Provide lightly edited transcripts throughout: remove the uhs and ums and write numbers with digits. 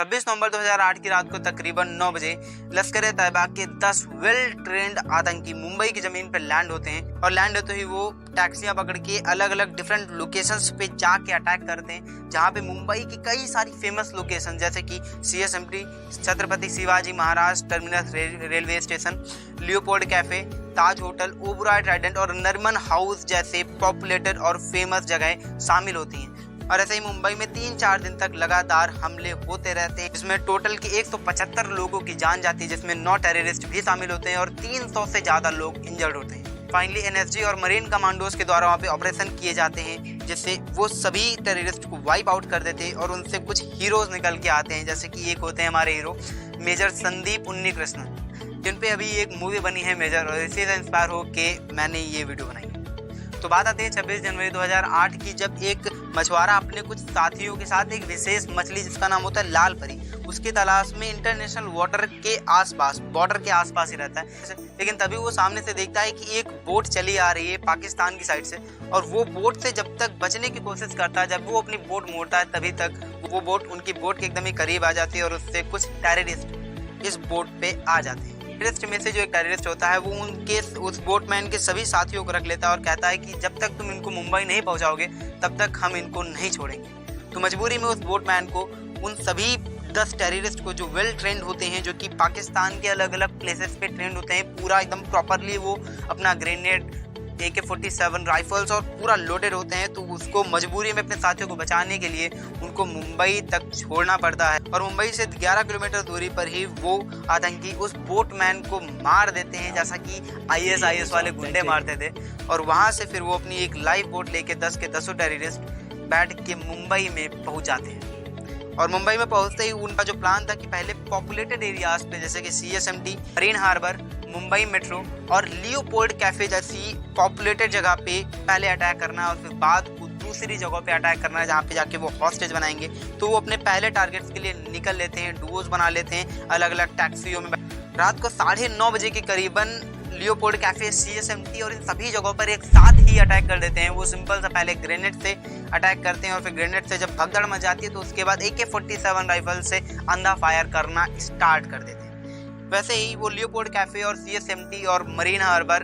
26 नवंबर 2008 की रात को तकरीबन 9 बजे लश्कर-ए-तैयबा के 10 वेल ट्रेंड आतंकी मुंबई की जमीन पर लैंड होते हैं और लैंड होते ही वो टैक्सियां पकड़ के अलग अलग डिफरेंट लोकेशंस पे जाके अटैक करते हैं, जहां पे मुंबई की कई सारी फेमस लोकेशन जैसे कि CSMT, Chhatrapati Shivaji Maharaj terminus railway station, Leopold cafe, Taj hotel, Oberoi Trident और नरिमन हाउस जैसे पॉपुलेटेड और फेमस जगहें शामिल होती हैं। और ऐसे ही मुंबई में 3-4 दिन तक लगातार हमले होते रहते हैं, जिसमें टोटल की 175 लोगों की जान जाती है, जिसमें 9 टेररिस्ट भी शामिल होते हैं और 300 से ज़्यादा लोग इंजर्ड होते हैं। फाइनली NSG और मरीन कमांडोज के द्वारा वहाँ पे ऑपरेशन किए जाते हैं, जिससे वो सभी टेररिस्ट को वाइप आउट कर देते हैं और उनसे कुछ हीरोज निकल के आते हैं, जैसे कि एक होते हैं हमारे हीरो मेजर संदीप उन्नीकृष्णन, जिन पे अभी एक मूवी बनी है मेजर, और इसी से इंस्पायर होकर मैंने ये वीडियो बनाई। तो बात आती है 26 जनवरी 2008 की, जब एक मछुआरा अपने कुछ साथियों के साथ एक विशेष मछली जिसका नाम होता है लाल परी, उसकी तलाश में इंटरनेशनल वाटर के आसपास, बॉर्डर के आसपास ही रहता है। लेकिन तभी वो सामने से देखता है कि एक बोट चली आ रही है पाकिस्तान की साइड से, और वो बोट से जब तक बचने की कोशिश करता है, जब वो अपनी बोट मोड़ता है तभी तक वो बोट उनकी बोट के एकदम ही करीब आ जाती है और उससे कुछ टेररिस्ट इस बोट पे आ जाते हैं। टेररिस्ट में से जो एक टेररिस्ट होता है वो उस बोटमैन के सभी साथियों को रख लेता है और कहता है कि जब तक तुम इनको मुंबई नहीं पहुंचाओगे तब तक हम इनको नहीं छोड़ेंगे। तो मजबूरी में उस बोटमैन को उन सभी 10 टेररिस्ट को, जो वेल ट्रेंड होते हैं, जो कि पाकिस्तान के अलग अलग प्लेसेस पे ट्रेंड होते हैं, पूरा एकदम प्रॉपरली वो अपना ग्रेनेड, AK-47 राइफल्स और पूरा लोडेड होते हैं, तो उसको मजबूरी में अपने साथियों को बचाने के लिए उनको मुंबई तक छोड़ना पड़ता है। और मुंबई से 11 किलोमीटर दूरी पर ही वो आतंकी उस बोटमैन को मार देते हैं, जैसा कि IS वाले गुंडे मारते थे। और वहां से फिर वो अपनी एक लाइव बोट लेके 10 के 10 टेररिस्ट बैठ के मुंबई में पहुंच जाते हैं। और मुंबई में पहुंचते ही उनका जो प्लान था कि पहले पॉपुलेटेड एरियाज पे जैसे कि CSMT, Marine Harbour, Mumbai metro और लियोपोल्ड कैफे जैसी पॉपुलेटेड जगह पे पहले अटैक करना और फिर बाद को दूसरी जगह पे अटैक करना है, जहाँ पे जाके वो हॉस्टेज बनाएंगे। तो वो अपने पहले टारगेट्स के लिए निकल लेते हैं, डुओज बना लेते हैं अलग अलग टैक्सियों में। रात को 9:30 बजे के करीबन लियोपोल्ड कैफे, CSMT और इन सभी जगहों पर एक साथ ही अटैक कर देते हैं। वो सिंपल सा पहले ग्रेनेड से अटैक करते हैं और फिर ग्रेनेड से जब भगदड़ मच जाती है तो उसके बाद AK-47 राइफल से अंधा फायर करना स्टार्ट कर देते हैं। वैसे ही वो लियोपोल्ड कैफे और CSMT और मरीन हार्बर,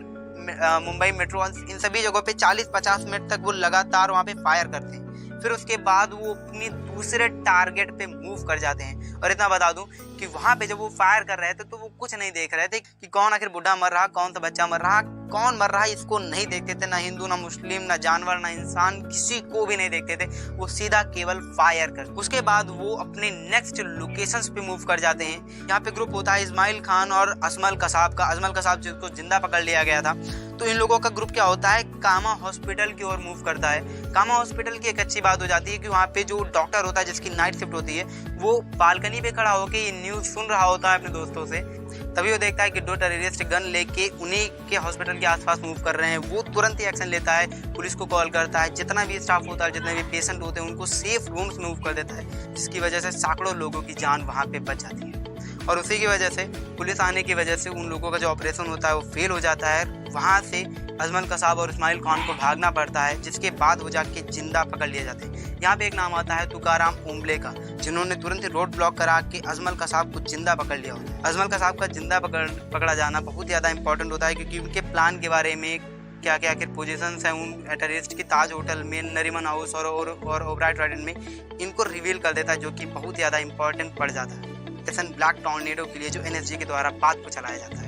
मुंबई मेट्रो, इन सभी जगहों पे 40-50 मिनट तक वो लगातार वहाँ पे फायर करते हैं। फिर उसके बाद वो अपनी दूसरे टारगेट पे मूव कर जाते हैं। और इतना बता दूं कि वहाँ पे जब वो फायर कर रहे थे तो वो कुछ नहीं देख रहे थे कि कौन आखिर बुढ़ा मर रहा, कौन सा बच्चा मर रहा, कौन मर रहा है, इसको नहीं देखते थे। ना हिंदू, ना मुस्लिम, ना जानवर, ना इंसान, किसी को भी नहीं देखते थे। वो सीधा केवल फायर कर। उसके बाद वो अपने नेक्स्ट लोकेशंस पे मूव कर जाते हैं। यहाँ पे ग्रुप होता है इस्माइल खान और अजमल कसाब का। अजमल कसाब जिसको जिंदा पकड़ लिया गया था, तो इन लोगों का ग्रुप क्या होता है, कामा हॉस्पिटल की ओर मूव करता है। कामा हॉस्पिटल की एक अच्छी बात हो जाती है कि वहाँ पे जो डॉक्टर होता है जिसकी नाइट शिफ्ट होती है, वो बालकनी पे खड़ा होकर ये न्यूज़ सुन रहा होता है अपने दोस्तों से। तभी वो देखता है कि 2 टेररिस्ट गन लेके उन्हीं के हॉस्पिटल के आसपास मूव कर रहे हैं। वो तुरंत ही एक्शन लेता है, पुलिस को कॉल करता है, जितना भी स्टाफ होता है, जितने भी पेशेंट होते हैं, उनको सेफ रूम्स में मूव कर देता है, जिसकी वजह से सैकड़ों लोगों की जान वहाँ पे बच जाती है। और उसी की वजह से, पुलिस आने की वजह से, उन लोगों का जो ऑपरेशन होता है वो फेल हो जाता है। वहाँ से अजमल कसाब और इस्माइल खान को भागना पड़ता है, जिसके बाद वो जाके जिंदा पकड़ लिए जाते हैं। यहाँ पे एक नाम आता है तुकाराम ओम्बले का, जिन्होंने तुरंत ही रोड ब्लॉक करा के अजमल कसाब को जिंदा पकड़ लिया होता है। अजमल कसाब का जिंदा पकड़ा जाना बहुत ज़्यादा इंपॉर्टेंट होता है, क्योंकि उनके प्लान के बारे में क्या क्या आखिर पोजीशंस हैं उन टेररिस्ट की ताज होटल में, नरिमन हाउस और ओबरॉय ट्राइडेंट में, इनको रिवील कर देता है, जो कि बहुत ज़्यादा इंपॉर्टेंट पड़ जाता है ऑपरेशन ब्लैक टॉर्नेडो के लिए, जो NSG के द्वारा बात को चलाया जाता है।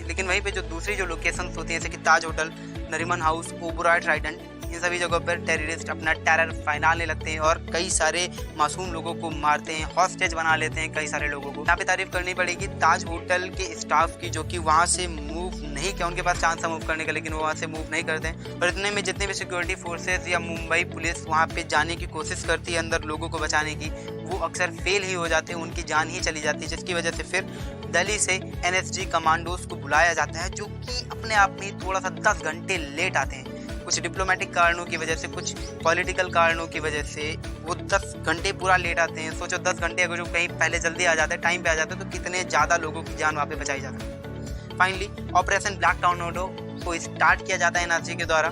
लेकिन वहीं पे जो दूसरी जो लोकेशंस होती हैं, जैसे कि Taj hotel, Nariman house, Oberoi Trident, इन सभी जगहों पर टेररिस्ट अपना टेरर फैलाने लगते हैं और कई सारे मासूम लोगों को मारते हैं, हॉस्टेज बना लेते हैं कई सारे लोगों को। यहाँ पे तारीफ करनी पड़ेगी ताज होटल के स्टाफ की, जो कि वहाँ से मूव नहीं किया, उनके पास चांस था मूव करने का, लेकिन वो वहाँ से मूव नहीं करते हैं। और इतने में जितने भी सिक्योरिटी फोर्सेज या मुंबई पुलिस वहाँ पे जाने की कोशिश करती है अंदर लोगों को बचाने की, वो अक्सर फेल ही हो जाते हैं, उनकी जान ही चली जाती है, जिसकी वजह से फिर दिल्ली से NSG कमांडोज को बुलाया जाता है, जो कि अपने आप में थोड़ा सा 10 घंटे लेट आते हैं। कुछ डिप्लोमेटिक कारणों की वजह से, कुछ पॉलिटिकल कारणों की वजह से वो 10 घंटे पूरा लेट आते हैं। सोचो 10 घंटे अगर जो कहीं पहले जल्दी आ जाते हैं, टाइम पे आ जाते हैं, तो कितने ज़्यादा लोगों की जान वहाँ पे बचाई जाती है। फाइनली ऑपरेशन ब्लैक टॉर्नेडो को स्टार्ट किया जाता है NSG के द्वारा।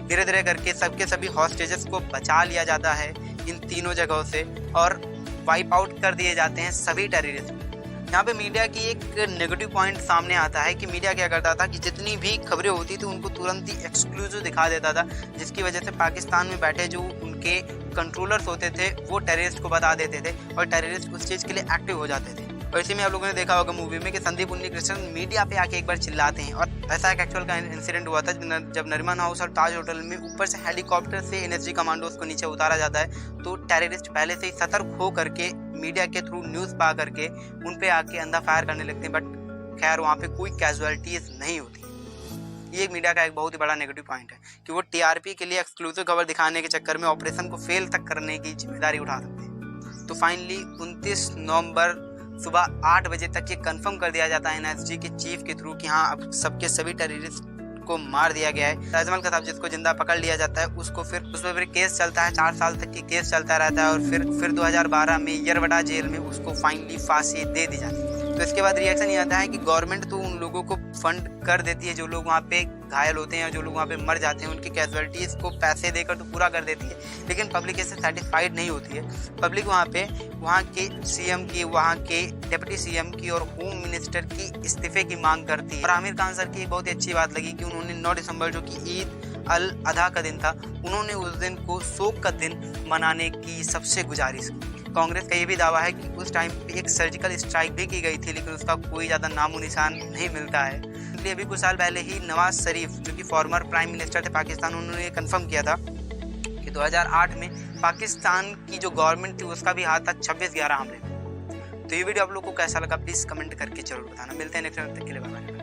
धीरे धीरे करके सबके सभी हॉस्टेजेस को बचा लिया जाता है इन तीनों जगहों से, और वाइप आउट कर दिए जाते हैं सभी टेररिस्ट। यहाँ पे मीडिया की एक नेगेटिव पॉइंट सामने आता है कि मीडिया क्या करता था कि जितनी भी खबरें होती थी उनको तुरंत ही एक्सक्लूसिव दिखा देता था, जिसकी वजह से पाकिस्तान में बैठे जो उनके कंट्रोलर्स होते थे वो टेररिस्ट को बता देते थे और टेररिस्ट उस चीज़ के लिए एक्टिव हो जाते थे। और इसी में आप लोगों ने देखा होगा मूवी में कि संदीप उन्नीकृष्णन मीडिया पे आके एक बार चिल्लाते हैं, और ऐसा एक एक्चुअल का इंसिडेंट हुआ था जब नरीमन हाउस और ताज होटल में ऊपर से हेलीकॉप्टर से एनएसजी कमांडोज को नीचे उतारा जाता है, तो टेररिस्ट पहले से ही सतर्क हो करके मीडिया के थ्रू न्यूज़ पा करके उन पे आके अंधा फायर करने लगते हैं, बट खैर वहाँ पे कोई कैजुअलिटीज नहीं होती। ये एक मीडिया का एक बहुत ही बड़ा नेगेटिव पॉइंट है कि वो टीआरपी के लिए एक्सक्लूसिव खबर दिखाने के चक्कर में ऑपरेशन को फेल तक करने की जिम्मेदारी उठा सकते हैं। तो फाइनली 29 नवंबर सुबह 8 बजे तक ये कंफर्म कर दिया जाता है एनएसजी के चीफ के थ्रू कि हाँ अब सबके सभी टेररिस्ट को मार दिया गया है। ताजमहल का साहब जिसको जिंदा पकड़ लिया जाता है उसको फिर उस पर केस चलता है, 4 साल तक की केस चलता रहता है, और फिर 2012 में यरवड़ा जेल में उसको फाइनली फांसी दे दी जाती है। तो इसके बाद रिएक्शन ये आता है कि गवर्नमेंट तो उन लोगों को फंड कर देती है जो लोग वहाँ पे घायल होते हैं, जो लोग वहाँ पे मर जाते हैं, उनकी कैजुअलिटीज़ को पैसे देकर तो पूरा कर देती है, लेकिन पब्लिक इससे सेटिस्फाइड नहीं होती है। पब्लिक वहाँ के सीएम की, वहाँ के डिप्टी सीएम की और होम मिनिस्टर की इस्तीफे की मांग करती है। और आमिर खान सर की एक बहुत ही अच्छी बात लगी कि उन्होंने 9 दिसंबर जो कि ईद अल अधा का दिन था, उन्होंने उस दिन को शोक का दिन मनाने की सबसे गुजारिश की। कांग्रेस का ये भी दावा है कि उस टाइम पे एक सर्जिकल स्ट्राइक भी की गई थी, लेकिन उसका कोई ज़्यादा नामो निशान नहीं मिलता है। इसलिए अभी कुछ साल पहले ही नवाज शरीफ जो कि फॉर्मर प्राइम मिनिस्टर थे पाकिस्तान, उन्होंने ये कंफर्म किया था कि 2008 में पाकिस्तान की जो गवर्नमेंट थी उसका भी हाथ था 26/11 हमले में। तो ये वीडियो आप लोग को कैसा लगा प्लीज़ कमेंट करके जरूर बताना। मिलते हैं नेक्स्ट वीडियो, तक के लिए बाय।